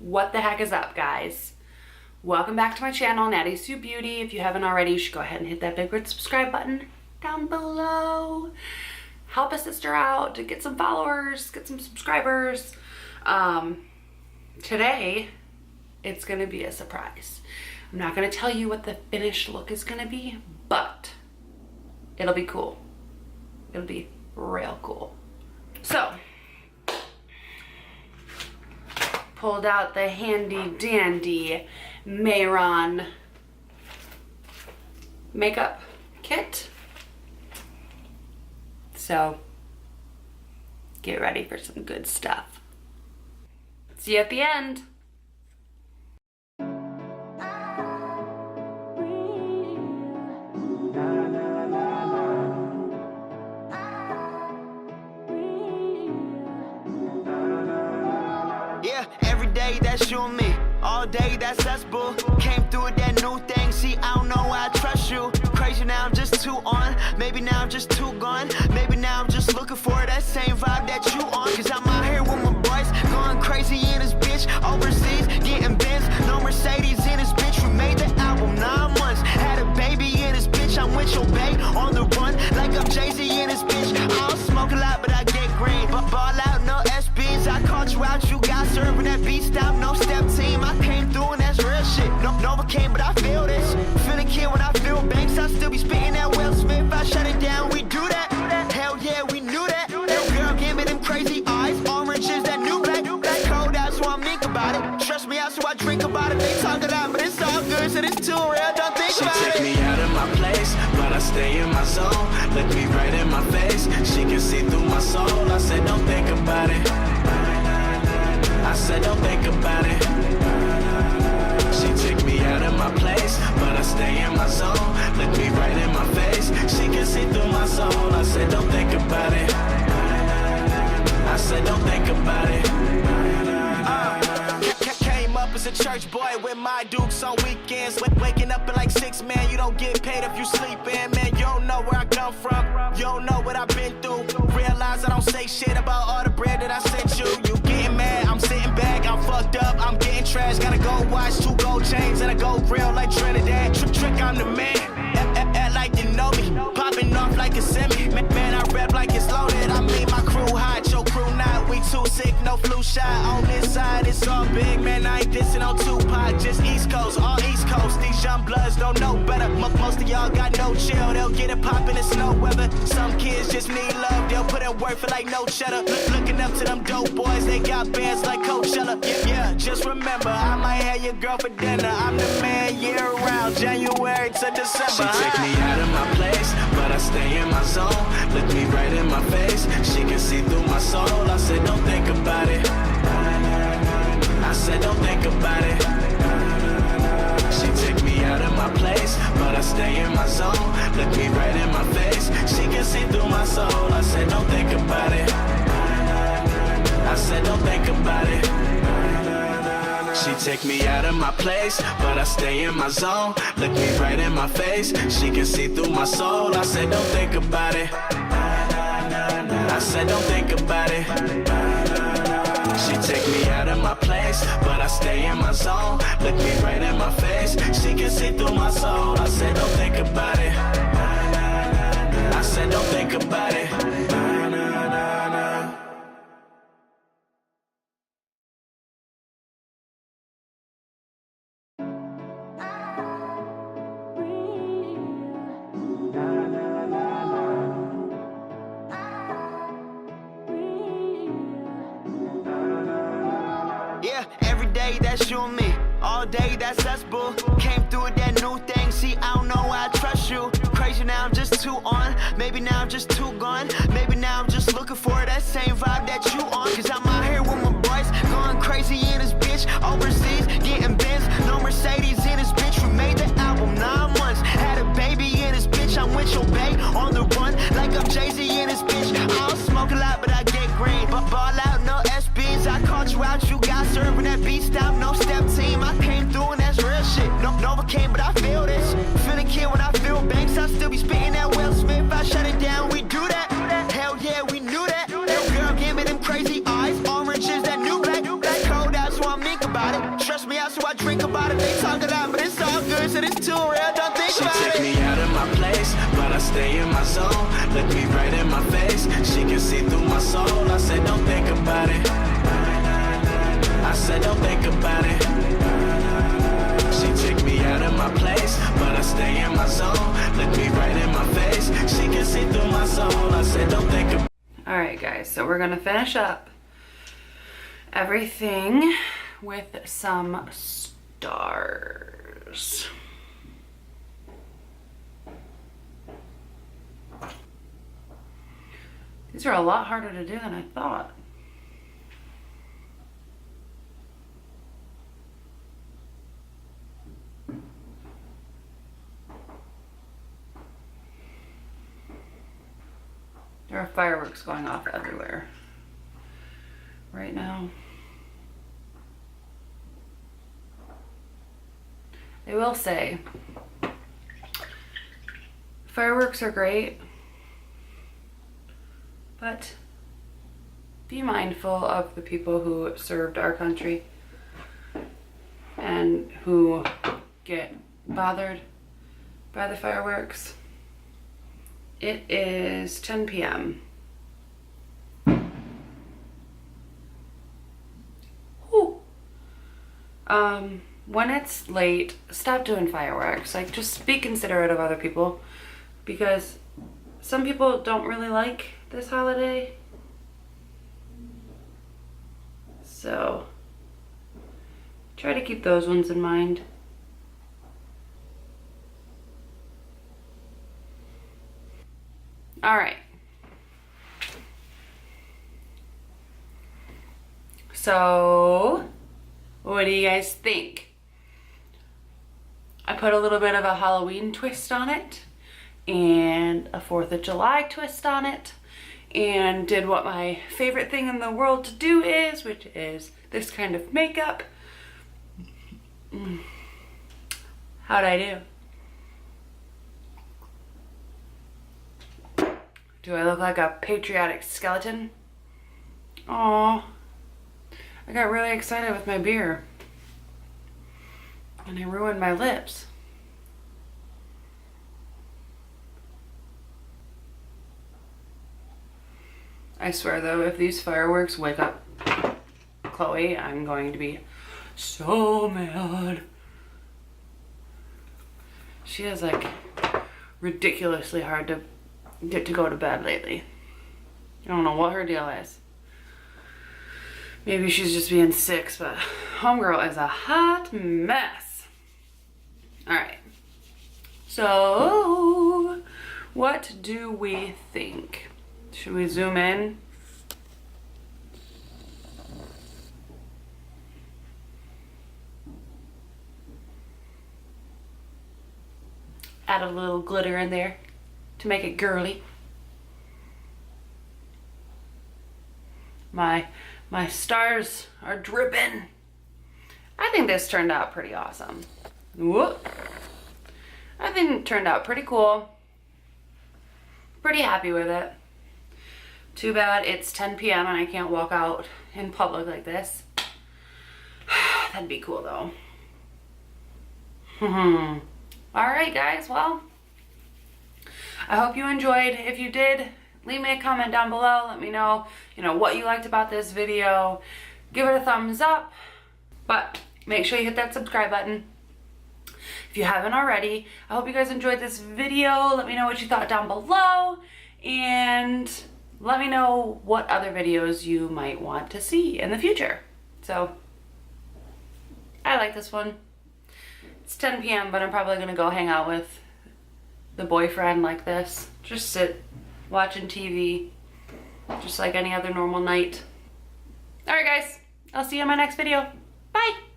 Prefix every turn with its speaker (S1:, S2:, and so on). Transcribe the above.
S1: What the heck is up, guys? Welcome back to my channel, Nattie Sue Beauty. If you haven't already, you should go ahead and hit that big red subscribe button down below. Help a sister out to get some followers, get some subscribers. Today, it's gonna be a surprise. I'm not gonna tell you what the finished look is gonna be, but it'll be cool. It'll be real cool. So, pulled out the handy dandy Mehron makeup kit. So get ready for some good stuff. See you at the end.
S2: That's you and me, all day that's us, boo. Came through with that new thing, see I don't know why I trust you. Crazy now I'm just too on, maybe now I'm just too gone. Maybe now I'm just looking for that same vibe that you on. Cause I'm out here with my boys, going crazy in this bitch. Overseas, getting Benz, no Mercedes in this bitch. We made the album 9 months, had a baby in this bitch. I'm with your bae, on the run, like I'm Jay-Z in this bitch. I don't smoke a lot, but I get green. But ball out, no SBs, I called you out, you got serving that beat stop, no step team. I came through and that's real shit. No, Nova came, but I feel this. Feeling kid when I feel banks, I still be spitting that Will Smith. I shut it down, we do that. Hell yeah, we knew that. Little girl, give me them crazy eyes. Orange is that new black. That's cold out, so I think about it. Stress me out, so I drink about it. They talk a lot, but it's all good, so it's too real. Don't think about it.
S3: She take me out of my place, but I stay in my zone. Look me right in my face, she can see through my soul. I said, don't think about it. I said, don't think about it. She took me out of my place, but I stay in my zone. Look me right in my face, she can see through my soul. I said, don't think about it. I said, don't think about it. Came up as a church boy with my dukes on weekends. Waking up at like 6, man, you don't get paid if you sleeping. Man, you don't know where I come from, you don't know what I've been through. Realize I don't say shit about all the bread that I sent you. You getting mad, I'm sitting back, I'm fucked up, I'm getting trash. Gotta go watch 2 gold chains and I go real like Trinidad. Trick, I'm the man, act like you know me. Popping off like a semi, man, I rap like it's loaded. I mean my crew hot, your crew not. We too sick, no flu shot. On this side, it's all big, man, I ain't dissing on Tupac. Just East Coast, all East Coast. These young bloods don't know better. Most of y'all got no chill, they'll get it poppin' in snow weather. Some kids just need love, they'll put in work for like no cheddar. Looking up to them dope boys, they got bands like Coachella. Yeah, just remember, I might have your girl for dinner. I'm the man year round, January to December. She take me out of my place, but I stay in my zone. Look me right in my face, she can see through my soul. I said, don't think about it. I said, don't think about it. She took me out of my place, but I stay in my zone. Look me right in my face, she can see through my soul. I said, don't think about it. I said, don't think about it. She take me out of my place, but I stay in my zone. Look me right in my face, she can see through my soul. I said, don't think about it. I said, don't think about it. She take me out of my place, but I stay in my zone. Look me right in my face, she can see through my soul. I said, don't think about it. I said, don't think about it.
S2: Every day that's you and me, all day that's us, boo. Came through with that new thing, see I don't know why I trust you. Crazy now I'm just too on, maybe now I'm just too gone. Maybe now I'm just looking for that same vibe that you on. Cause I'm out here with my boys, going crazy in this bitch. Overseas, getting Benz, no Mercedes in this bitch. We made the album 9 months, had a baby in this bitch. I'm with your bae, on the run, like I'm Jay-Z in this bitch. I don't smoke a lot, but I get green. But ball out, no SBs, I called you out, you got serving that beat stop, no step team. I came through and that's real shit. No, Nova came, but I feel this. Feeling kid when I feel banks, I still be spitting that Will Smith. I shut it down, we do that. Hell yeah, we knew that. Little girl, give me them crazy eyes. Orange is that new black. That's I drink about it, they talk it out, but it's all good, shit, it's too real, don't think
S3: She
S2: about
S3: take
S2: it.
S3: me out of my place, but I stay in my zone. Look me right in my face, she can see through my soul. I said, don't think about it. I said, don't think about it. She took me out of my place, but I stay in my zone. Look me right in my face, she can see through my soul. I said, don't think about it.
S1: All right, guys, so we're gonna finish up everything with some stars. These are a lot harder to do than I thought. There are fireworks going off everywhere right now. I will say, fireworks are great, but be mindful of the people who served our country and who get bothered by the fireworks. It is 10 p.m. Whew. When it's late, stop doing fireworks. Like, just be considerate of other people, because some people don't really like this holiday. So try to keep those ones in mind. All right. So, what do you guys think? I put a little bit of a Halloween twist on it and a 4th of July twist on it, and did what my favorite thing in the world to do is, which is this kind of makeup. How'd I do? Do I look like a patriotic skeleton? Aww. I got really excited with my beer and I ruined my lips. I swear though, if these fireworks wake up Chloe, I'm going to be so mad. She is like ridiculously hard to get to go to bed lately. I don't know what her deal is. Maybe she's just being sick, but homegirl is a hot mess. Alright. So, what do we think? Should we zoom in? Add a little glitter in there to make it girly. My stars are dripping. I think this turned out pretty awesome. Whoop. I think it turned out pretty cool. Pretty happy with it. Too bad it's 10 p.m. and I can't walk out in public like this. That'd be cool though. Alright guys, well, I hope you enjoyed. If you did, leave me a comment down below. Let me know, what you liked about this video. Give it a thumbs up. But make sure you hit that subscribe button if you haven't already. I hope you guys enjoyed this video. Let me know what you thought down below. And let me know what other videos you might want to see in the future. So, I like this one. It's 10 p.m., but I'm probably going to go hang out with the boyfriend like this. Just sit watching TV, just like any other normal night. Alright guys, I'll see you in my next video. Bye!